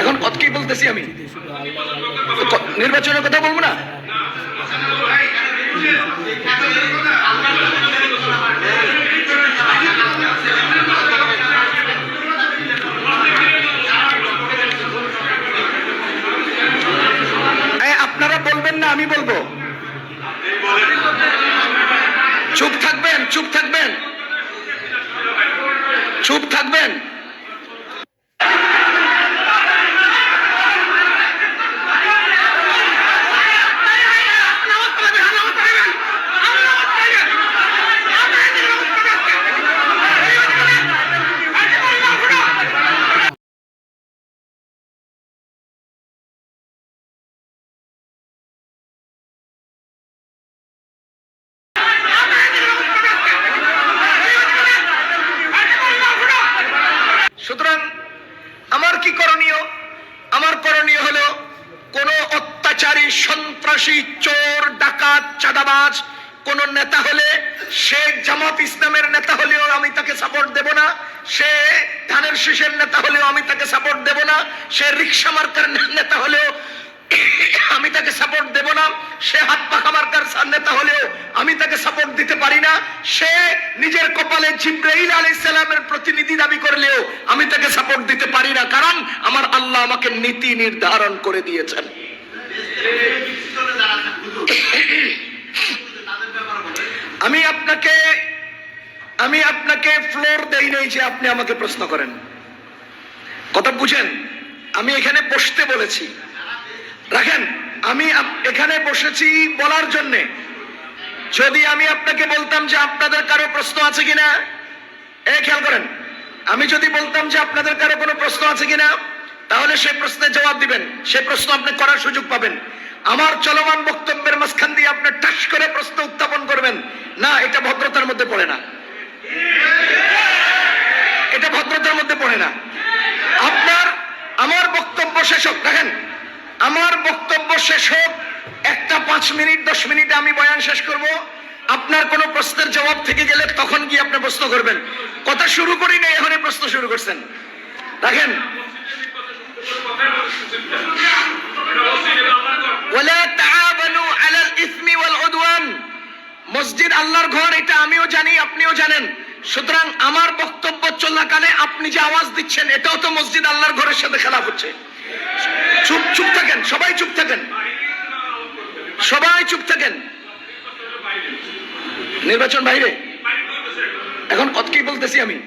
এখন কত কি বলতেছি আমি, নির্বাচনের কথা বলবো না। আপনারা বলবেন না, আমি বলবো। চুপ থাকবেন, চুপ থাকবেন, চুপ থাকবেন। সুতরাং আমার কি করণীয়? আমার করণীয় হলো কোন অত্যাচারী, সন্ত্রাসী, চোর, ডাকাত, চাঁদাবাজ কোন নেতা হলে, সে জামাত ইসলামের নেতা হলেও আমি তাকে সাপোর্ট দেব না, সে ধানের শীষের নেতা হলেও আমি তাকে সাপোর্ট দেব না, সে রিক্সা মার্কার নেতা হলেও আমি তাকে সাপোর্ট দেব না, সে হাত পাখা মার্কার নেতা হলেও আমি তাকে সাপোর্ট দিতে পারি না, সে নিজের কপালে জিবরাইল আলাইহিস সালামের প্রতিনিধি দাবি করলেও আমি তাকে সাপোর্ট দিতে পারি না, কারণ আমার আল্লাহ আমাকে নীতি নির্ধারণ করে দিয়েছেন। আমি আপনাকে ফ্লোর দেই নাই যে আপনি আমাকে প্রশ্ন করেন, কথা বুঝেন। আমি এখানে বসতে বলেছি, রাখেন, আমি এখানে বসেছি বলার জন্য। যদি আমি আপনাকে বলতাম যে আপনাদের কারো প্রশ্ন আছে কিনা, খেয়াল করেন, আমি যদি বলতাম যে আপনাদের কারো কোনো প্রশ্ন আছে কিনা, তাহলে সেই প্রশ্নের জবাব দিবেন, সেই প্রশ্ন আপনি করার সুযোগ পাবেন। আমার চলমান বক্তব্যের মাঝখান দিয়ে আপনি টাস করে প্রশ্ন উত্থাপন করবেন না, এটা ভদ্রতার মধ্যে পড়ে না, এটা ভদ্রতার মধ্যে পড়ে না। আমার বক্তব্য শেষ হোক, দেখেন, আমার বক্তব্য শেষ হোক, একটা 5 মিনিট 10 মিনিটে আমি বয়ান শেষ করব। আপনার কোনো প্রশ্নের জবাব থেকে গেলে তখন কি আপনি প্রশ্ন করবেন। কথা শুরু করি না, এখনই প্রশ্ন শুরু করছেন। দেখেন, ওয়ালা তাআবানু আলাল ইসমি ওয়াল উদওয়ান, মসজিদ আল্লাহর ঘর, এটা আমিও জানি, আপনিও জানেন। সুতরাং আমার বক্তব্য চলাকালে আপনি যে আওয়াজ দিচ্ছেন, এটাও তো মসজিদ আল্লাহর ঘরের সাথে খেলাফ হচ্ছে। চুপ চুপ থাকেন, সবাই চুপ থাকেন, সবাই চুপ থাকেন। নির্বাচন বাইরে, এখন কত কি বলতেছি আমি।